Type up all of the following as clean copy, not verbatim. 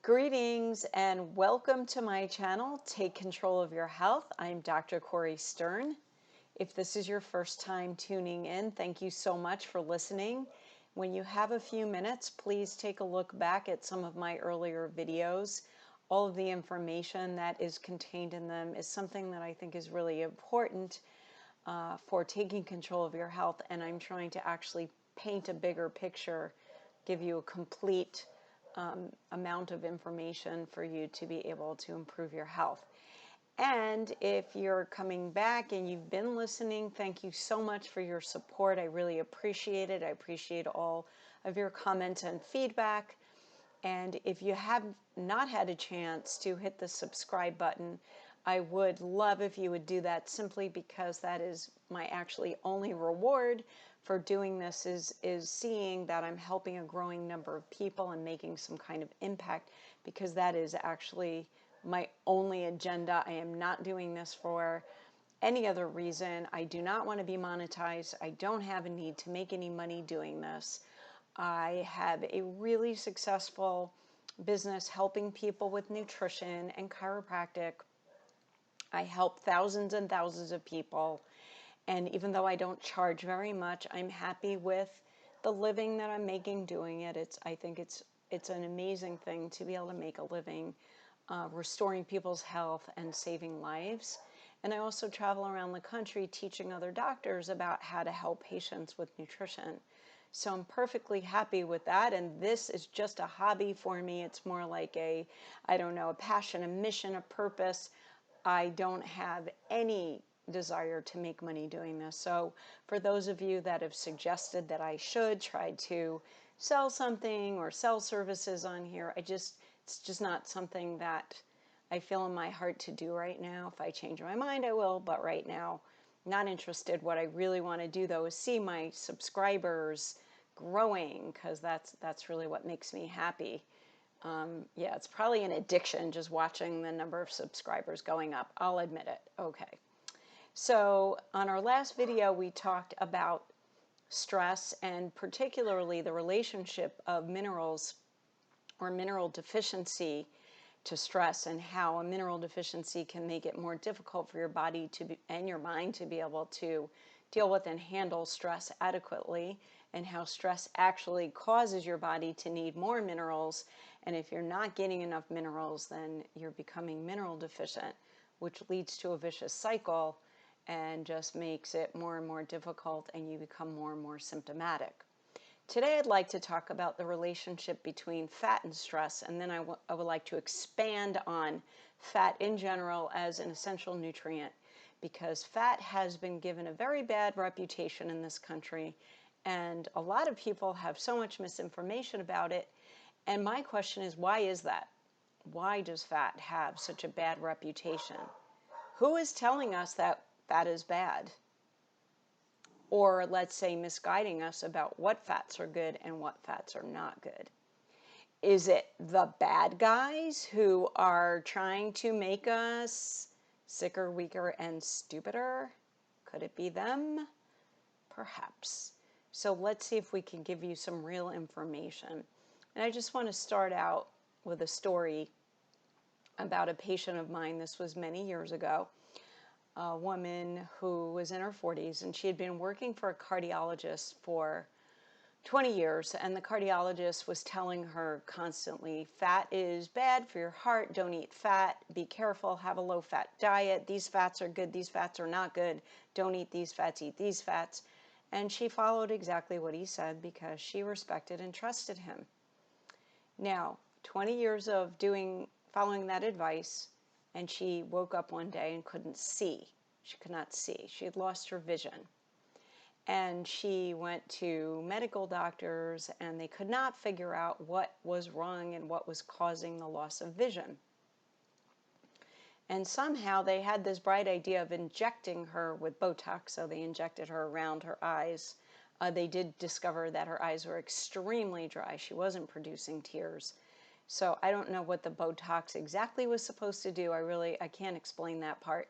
Greetings and welcome to my channel, Take Control of Your Health. I'm Dr. Corey Stern. If this is your first time tuning in, thank you so much for listening. When you have a few minutes, please take a look back at some of my earlier videos. All of the information that is contained in them is something that I think is really important for taking control of your health, and I'm trying to actually paint a bigger picture, give you a complete amount of information for you to be able to improve your health. And if you're coming back and you've been listening, thank you so much for your support. I really appreciate it. I appreciate all of your comments and feedback. And if you have not had a chance to hit the subscribe button, I would love if you would do that, simply because that is my actually only reward for doing this, is seeing that I'm helping a growing number of people and making some kind of impact, because that is actually my only agenda. I am not doing this for any other reason. I do not want to be monetized. I don't have a need to make any money doing this. I have a really successful business helping people with nutrition and chiropractic. I help thousands and thousands of people, and even though I don't charge very much, I'm happy with the living that I'm making doing it. I think it's an amazing thing to be able to make a living restoring people's health and saving lives. And I also travel around the country teaching other doctors about how to help patients with nutrition. So I'm perfectly happy with that, and this is just a hobby for me. It's more like a passion, a mission, a purpose. I don't have any desire to make money doing this. So for those of you that have suggested that I should try to sell something or sell services on here, it's just not something that I feel in my heart to do right now. If I change my mind, I will, but right now, not interested. What I really want to do, though, is see my subscribers growing, because that's really what makes me happy. Yeah, it's probably an addiction just watching the number of subscribers going up. I'll admit it. Okay. So on our last video, we talked about stress, and particularly the relationship of minerals or mineral deficiency to stress, and how a mineral deficiency can make it more difficult for your body and your mind to be able to deal with and handle stress adequately, and how stress actually causes your body to need more minerals. And if you're not getting enough minerals, then you're becoming mineral deficient, which leads to a vicious cycle and just makes it more and more difficult, and you become more and more symptomatic. Today I'd like to talk about the relationship between fat and stress, and then I would like to expand on fat in general as an essential nutrient, because fat has been given a very bad reputation in this country, and a lot of people have so much misinformation about it. And my question is, why is that? Why does fat have such a bad reputation? Who is telling us that fat is bad? Or let's say misguiding us about what fats are good and what fats are not good. Is it the bad guys who are trying to make us sicker, weaker, and stupider? Could it be them? Perhaps. So let's see if we can give you some real information. And I just want to start out with a story about a patient of mine. This was many years ago. A woman who was in her 40s, and she had been working for a cardiologist for 20 years, and the cardiologist was telling her constantly, fat is bad for your heart, don't eat fat, be careful, have a low-fat diet, these fats are good, these fats are not good, don't eat these fats, eat these fats. And she followed exactly what he said, because she respected and trusted him. Now, 20 years of following that advice, and she woke up one day and couldn't see. She could not see. She had lost her vision. And she went to medical doctors, and they could not figure out what was wrong and what was causing the loss of vision. And somehow they had this bright idea of injecting her with Botox, so they injected her around her eyes. They did discover that her eyes were extremely dry. She wasn't producing tears. So I don't know what the Botox exactly was supposed to do. I can't explain that part.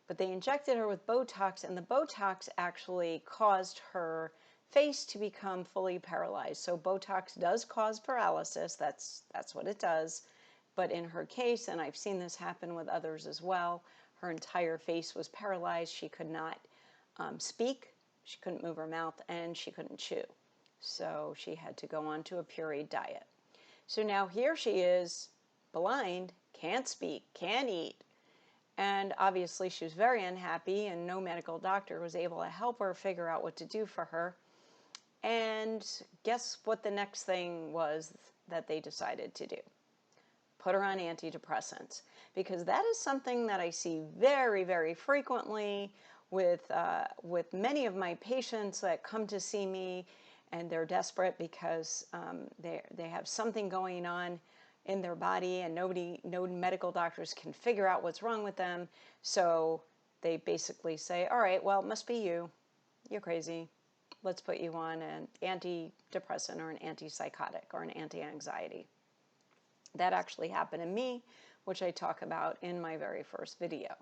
But they injected her with Botox, and the Botox actually caused her face to become fully paralyzed. So Botox does cause paralysis. That's what it does. But in her case, and I've seen this happen with others as well, her entire face was paralyzed. She could not speak, she couldn't move her mouth, and she couldn't chew. So she had to go on to a pureed diet. So now here she is, blind, can't speak, can't eat. And obviously she was very unhappy, and no medical doctor was able to help her figure out what to do for her. And guess what the next thing was that they decided to do? Put her on antidepressants, because that is something that I see very, very frequently with many of my patients that come to see me, and they're desperate because they have something going on in their body, and no medical doctors can figure out what's wrong with them. So they basically say, all right, well, it must be you. You're crazy. Let's put you on an antidepressant or an antipsychotic or an anti-anxiety. That actually happened to me, which I talk about in my very first video.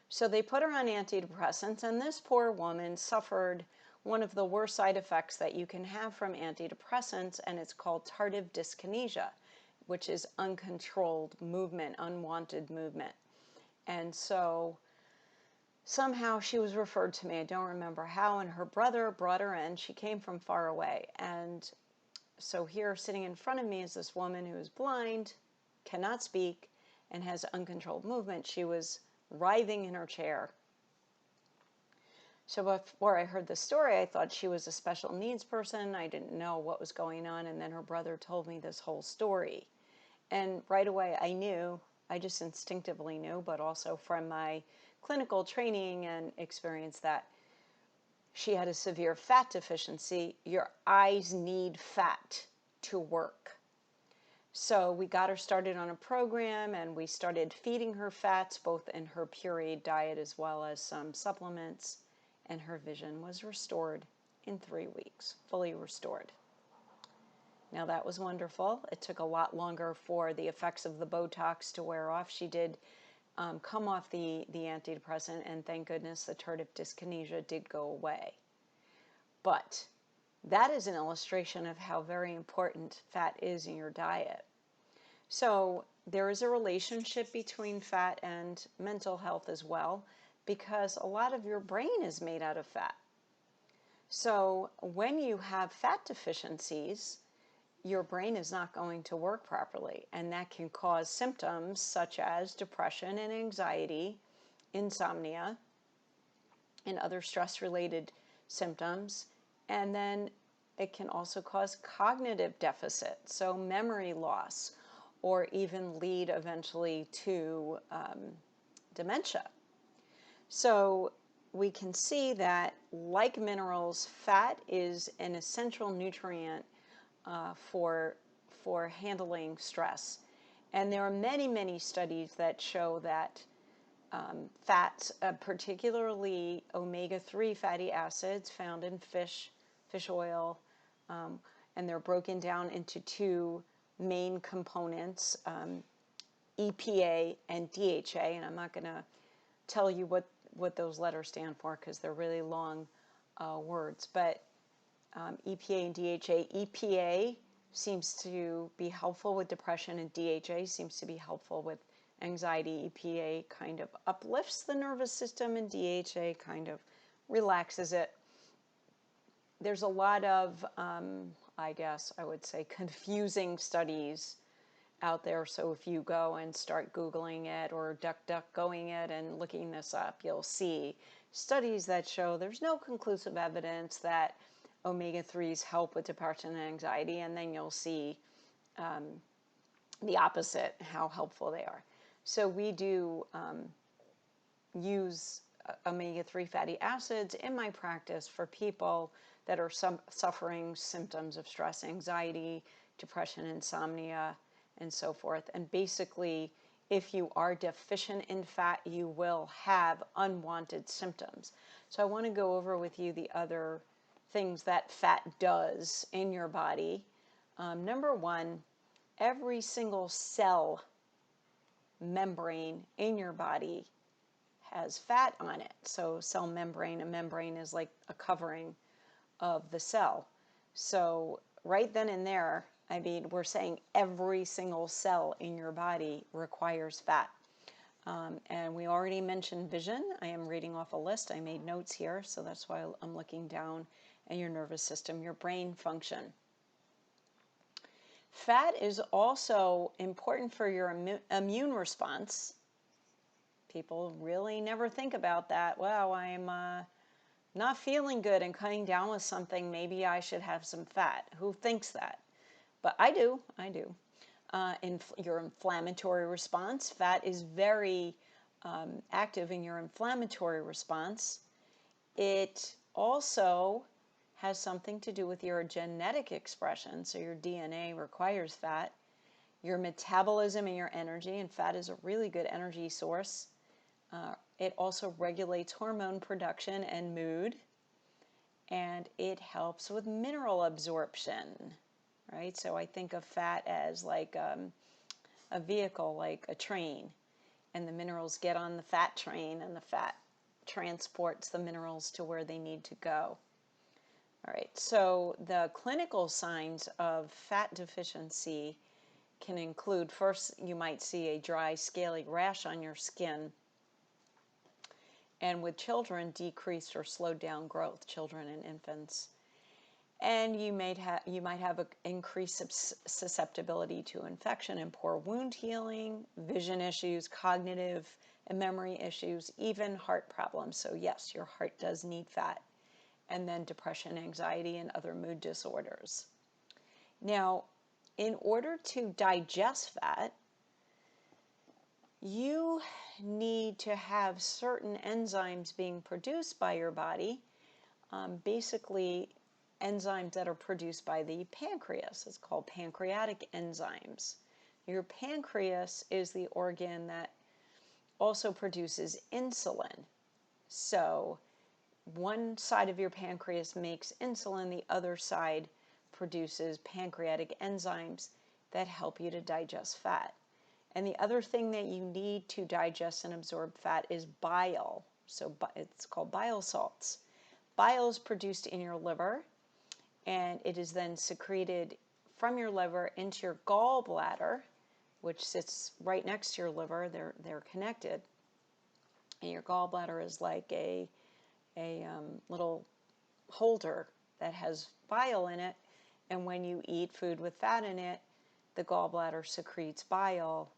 So they put her on antidepressants, and this poor woman suffered one of the worst side effects that you can have from antidepressants, and it's called tardive dyskinesia, which is uncontrolled movement, unwanted movement. And so somehow she was referred to me, I don't remember how, and her brother brought her in. She came from far away. And so here sitting in front of me is this woman who is blind, cannot speak, and has uncontrolled movement. She was writhing in her chair. So before I heard the story, I thought she was a special needs person. I didn't know what was going on. And then her brother told me this whole story. And right away I knew, I just instinctively knew, but also from my clinical training and experience, that she had a severe fat deficiency. Your eyes need fat to work. So we got her started on a program, and we started feeding her fats, both in her pureed diet as well as some supplements, and her vision was restored in 3 weeks, fully restored. Now that was wonderful. It took a lot longer for the effects of the Botox to wear off. She did come off the antidepressant, and thank goodness the tardive dyskinesia did go away. But that is an illustration of how very important fat is in your diet. So there is a relationship between fat and mental health as well, because a lot of your brain is made out of fat. So when you have fat deficiencies, your brain is not going to work properly, and that can cause symptoms such as depression and anxiety, insomnia, and other stress-related symptoms. And then it can also cause cognitive deficit, so memory loss, or even lead eventually to dementia. So we can see that, like minerals, fat is an essential nutrient for handling stress. And there are many, many studies that show that fats, particularly omega-3 fatty acids found in fish oil, and they're broken down into two main components, EPA and DHA, and I'm not going to tell you what those letters stand for because they're really long words, but EPA and DHA. EPA seems to be helpful with depression, and DHA seems to be helpful with anxiety. EPA kind of uplifts the nervous system, and DHA kind of relaxes it. There's a lot of, I guess I would say, confusing studies out there. So if you go and start Googling it or DuckDuckGoing it and looking this up, you'll see studies that show there's no conclusive evidence that omega-3s help with depression and anxiety, and then you'll see the opposite, how helpful they are. So we do use omega-3 fatty acids in my practice for people that are suffering symptoms of stress, anxiety, depression, insomnia, and so forth. And basically, if you are deficient in fat, you will have unwanted symptoms. So I want to go over with you the other things that fat does in your body. Number one, every single cell membrane in your body has fat on it. So cell membrane, a membrane is like a covering of the cell. So right then and there, I mean, we're saying every single cell in your body requires fat. And we already mentioned vision. I am reading off a list. I made notes here, so that's why I'm looking down at your nervous system, your brain function. Fat is also important for your immune response. People really never think about that. Well, I'm not feeling good and cutting down with something. Maybe I should have some fat. Who thinks that? But I do. I do. In your inflammatory response, fat is very active in your inflammatory response. It also has something to do with your genetic expression. So your DNA requires fat. Your metabolism and your energy, and fat is a really good energy source. It also regulates hormone production and mood, and it helps with mineral absorption, right? So I think of fat as like a vehicle, like a train, and the minerals get on the fat train, and the fat transports the minerals to where they need to go. All right, so the clinical signs of fat deficiency can include, first, you might see a dry, scaly rash on your skin, and with children, decreased or slowed down growth, children and infants. And you might have an increased susceptibility to infection and poor wound healing, vision issues, cognitive and memory issues, even heart problems. So yes, your heart does need fat. And then depression, anxiety, and other mood disorders. Now, in order to digest fat, you need to have certain enzymes being produced by your body, basically enzymes that are produced by the pancreas. It's called pancreatic enzymes. Your pancreas is the organ that also produces insulin. So one side of your pancreas makes insulin, the other side produces pancreatic enzymes that help you to digest fat. And the other thing that you need to digest and absorb fat is bile. So it's called bile salts. Bile is produced in your liver, and it is then secreted from your liver into your gallbladder, which sits right next to your liver. They're connected. And your gallbladder is like a little holder that has bile in it, and when you eat food with fat in it, the gallbladder secretes bile.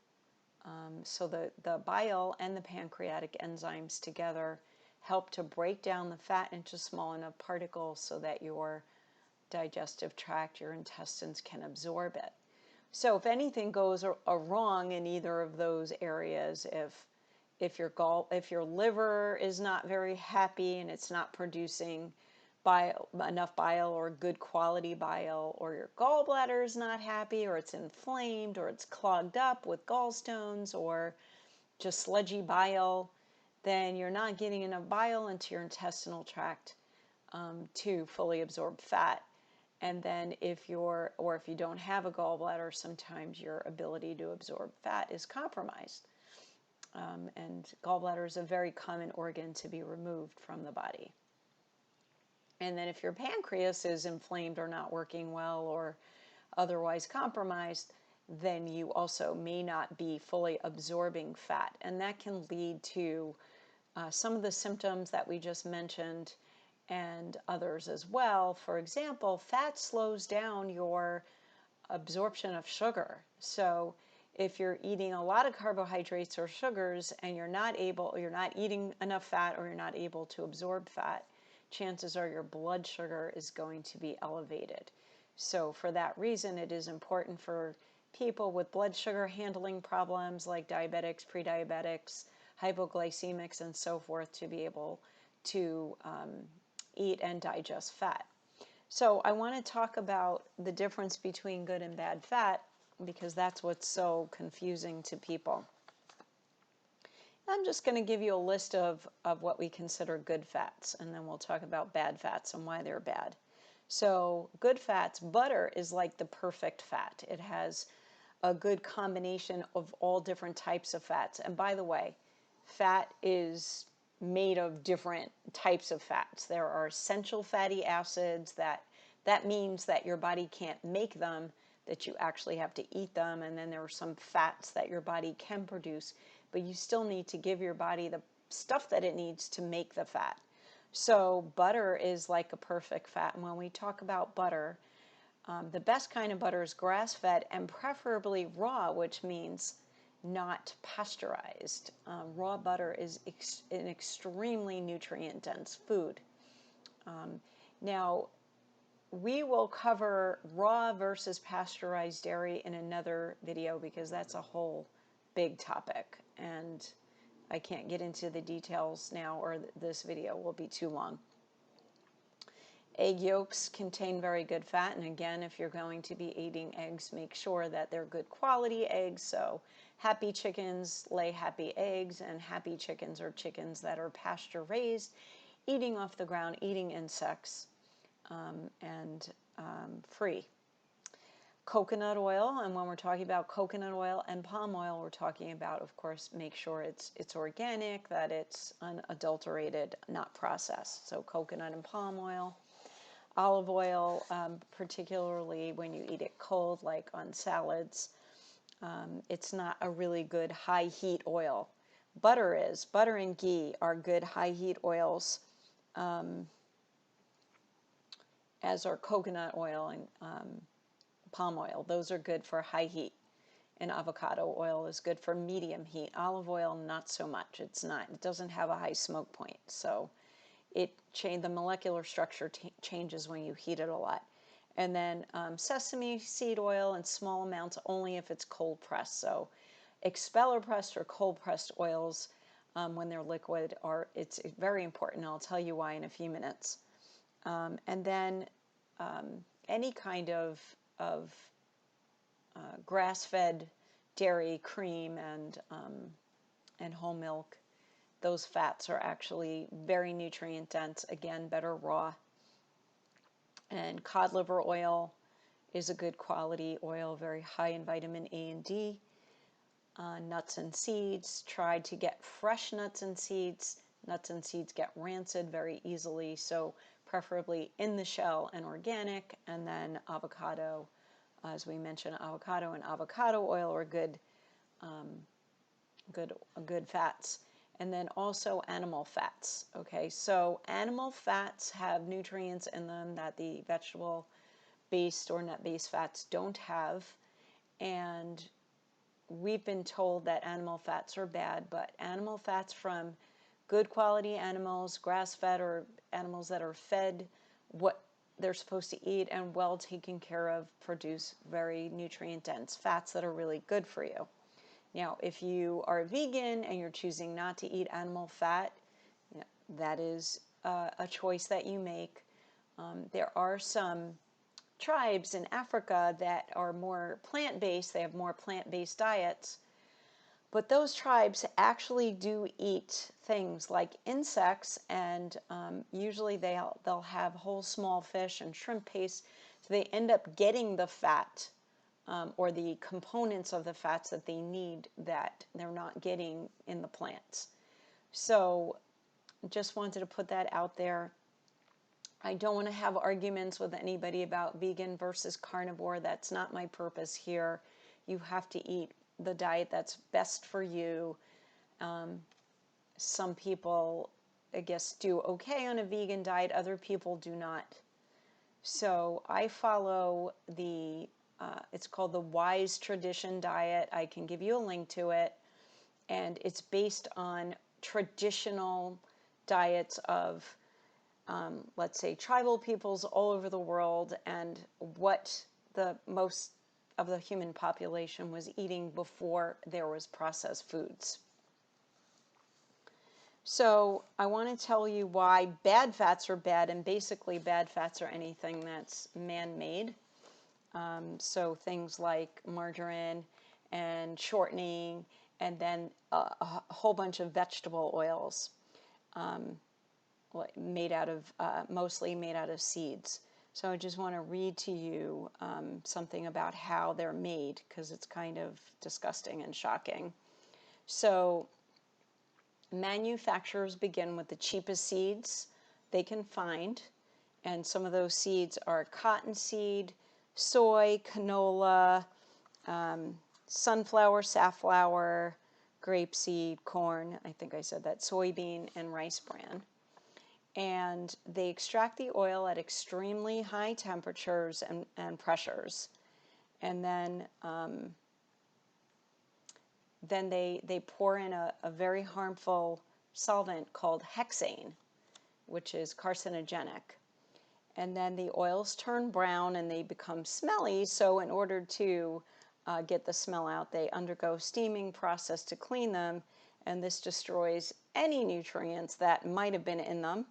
So the bile and the pancreatic enzymes together help to break down the fat into small enough particles so that your digestive tract, your intestines, can absorb it. So if anything goes wrong in either of those areas, if your liver is not very happy and it's not producing enough bile or good quality bile, or your gallbladder is not happy, or it's inflamed, or it's clogged up with gallstones, or just sludgy bile, then you're not getting enough bile into your intestinal tract to fully absorb fat. And then if you don't have a gallbladder, sometimes your ability to absorb fat is compromised. And gallbladder is a very common organ to be removed from the body. And then if your pancreas is inflamed or not working well or otherwise compromised, then you also may not be fully absorbing fat. And that can lead to some of the symptoms that we just mentioned and others as well. For example, fat slows down your absorption of sugar. So if you're eating a lot of carbohydrates or sugars and you're not eating enough fat, or you're not able to absorb fat, chances are your blood sugar is going to be elevated. So for that reason, it is important for people with blood sugar handling problems like diabetics, pre-diabetics, hypoglycemics, and so forth to be able to eat and digest fat. So I want to talk about the difference between good and bad fat, because that's what's so confusing to people. I'm just going to give you a list of what we consider good fats, and then we'll talk about bad fats and why they're bad. So good fats, butter is like the perfect fat. It has a good combination of all different types of fats. And by the way, fat is made of different types of fats. There are essential fatty acids that means that your body can't make them. that you actually have to eat them, and then there are some fats that your body can produce, but you still need to give your body the stuff that it needs to make the fat. So butter is like a perfect fat, and when we talk about butter, the best kind of butter is grass-fed and preferably raw, which means not pasteurized. Raw butter is an extremely nutrient-dense food. Now, we will cover raw versus pasteurized dairy in another video because that's a whole big topic, and I can't get into the details now, or this video will be too long. Egg yolks contain very good fat, and again, if you're going to be eating eggs, make sure that they're good quality eggs. So happy chickens lay happy eggs, and happy chickens are chickens that are pasture raised, eating off the ground, eating insects, and free. Coconut oil, and when we're talking about coconut oil and palm oil, we're talking about, of course, make sure it's organic, that it's unadulterated, not processed. So coconut and palm oil. Olive oil, particularly when you eat it cold, like on salads, it's not a really good high heat oil. Butter is. Butter and ghee are good high heat oils, as are coconut oil and palm oil. Those are good for high heat. And avocado oil is good for medium heat. Olive oil, not so much. It doesn't have a high smoke point. So the molecular structure changes when you heat it a lot. And then sesame seed oil in small amounts only if it's cold pressed. So expeller pressed or cold pressed oils, when they're liquid, it's very important. I'll tell you why in a few minutes. And then any kind of grass-fed dairy, cream, and whole milk. Those fats are actually very nutrient dense, again, better raw. And cod liver oil is a good quality oil, very high in vitamin A and D. Nuts and seeds, try to get fresh nuts and seeds. Nuts and seeds get rancid very easily, so preferably in the shell and organic. And then avocado, as we mentioned, avocado and avocado oil are good fats. And then also animal fats. Okay, so animal fats have nutrients in them that the vegetable-based or nut-based fats don't have. And we've been told that animal fats are bad, but animal fats from good quality animals, grass-fed, or animals that are fed what they're supposed to eat and well taken care of, produce very nutrient-dense fats that are really good for you. Now, if you are vegan and you're choosing not to eat animal fat, that is a choice that you make. There are some tribes in Africa that are more plant-based. They have more plant-based diets. But those tribes actually do eat things like insects, and usually they'll have whole small fish and shrimp paste. So they end up getting the fat or the components of the fats that they need that they're not getting in the plants. So just wanted to put that out there. I don't want to have arguments with anybody about vegan versus carnivore. That's not my purpose here. You have to eat the diet that's best for you. Some people, I guess, do okay on a vegan diet. Other people do not. So I follow it's called the Wise Tradition diet. I can give you a link to it. And it's based on traditional diets of, let's say, tribal peoples all over the world, and what the most of the human population was eating before there was processed foods. So I want to tell you why bad fats are bad, and basically bad fats are anything that's man-made. So things like margarine and shortening, and then a whole bunch of vegetable oils made out of, mostly made out of seeds. So I just want to read to you something about how they're made, because it's kind of disgusting and shocking. So manufacturers begin with the cheapest seeds they can find, and some of those seeds are cottonseed, soy, canola, sunflower, safflower, grapeseed, corn, I think I said that, soybean, and rice bran. And they extract the oil at extremely high temperatures and pressures. And then they pour in a very harmful solvent called hexane, which is carcinogenic. And then the oils turn brown and they become smelly. So in order to get the smell out, they undergo steaming process to clean them. And this destroys any nutrients that might have been in them,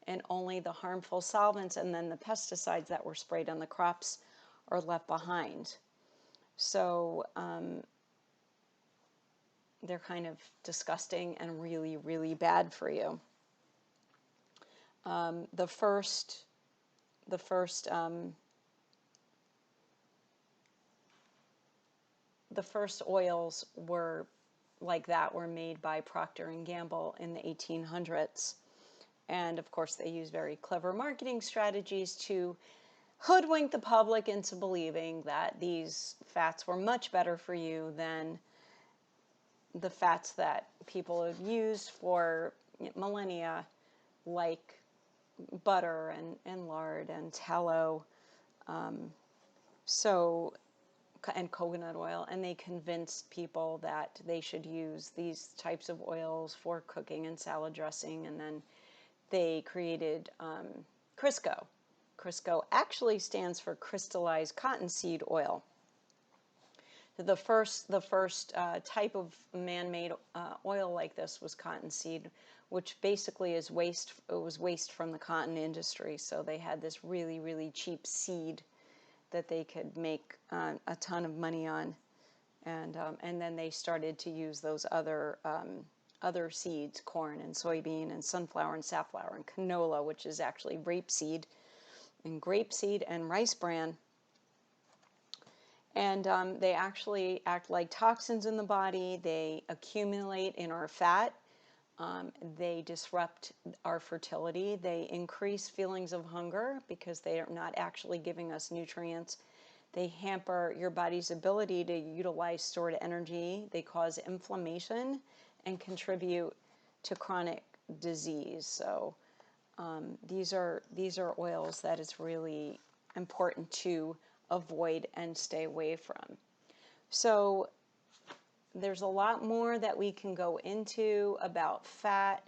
and only the harmful solvents and then the pesticides that were sprayed on the crops are left behind. So they're kind of disgusting and really, really bad for you. The first oils were like that were made by Procter and Gamble in the 1800s. And of course, they use very clever marketing strategies to hoodwink the public into believing that these fats were much better for you than the fats that people have used for millennia, like butter and lard and tallow, and coconut oil. And they convinced people that they should use these types of oils for cooking and salad dressing. And then they created Crisco. Crisco actually stands for crystallized cottonseed oil. The first type of man-made oil like this was cottonseed, which basically is waste. It was waste from the cotton industry. So they had this really, really cheap seed that they could make a ton of money on, and then they started to use those other seeds, corn and soybean and sunflower and safflower and canola, which is actually rapeseed and rice bran. And they actually act like toxins in the body. They accumulate in our fat. They disrupt our fertility. They increase feelings of hunger because they are not actually giving us nutrients. They hamper your body's ability to utilize stored energy. They cause inflammation and contribute to chronic disease. So these are oils that is really important to avoid and stay away from. So there's a lot more that we can go into about fat.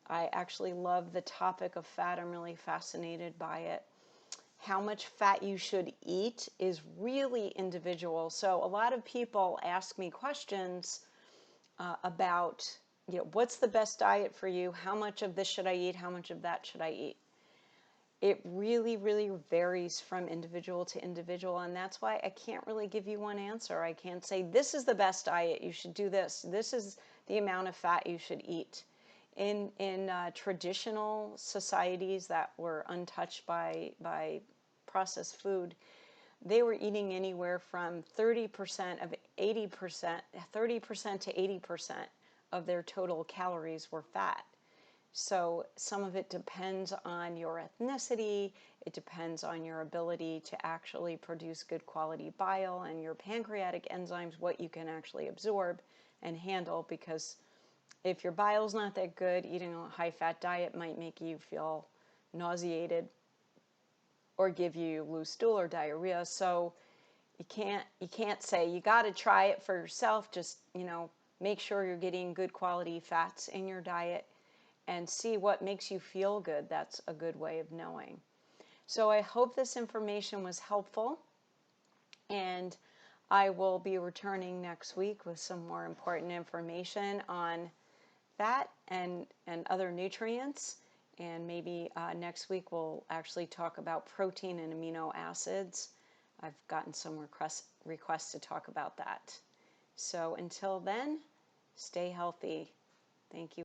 I actually love the topic of fat. I'm really fascinated by it. How much fat you should eat is really individual. So a lot of people ask me questions about, what's the best diet for you? How much of this should I eat? How much of that should I eat? It really, really varies from individual to individual, and that's why I can't really give you one answer. I can't say, this is the best diet, you should do this. This is the amount of fat you should eat. In traditional societies that were untouched by processed food, they were eating anywhere from 30% to 80% of their total calories were fat. So some of it depends on your ethnicity, it depends on your ability to actually produce good quality bile and your pancreatic enzymes, what you can actually absorb and handle, because if your bile's not that good, eating a high-fat diet might make you feel nauseated or give you loose stool or diarrhea. So you can't say you got to try it for yourself. Just, make sure you're getting good quality fats in your diet and see what makes you feel good. That's a good way of knowing. So I hope this information was helpful, and I will be returning next week with some more important information on fat and other nutrients. And maybe next week we'll actually talk about protein and amino acids. I've gotten some requests to talk about that. So until then, stay healthy. Thank you.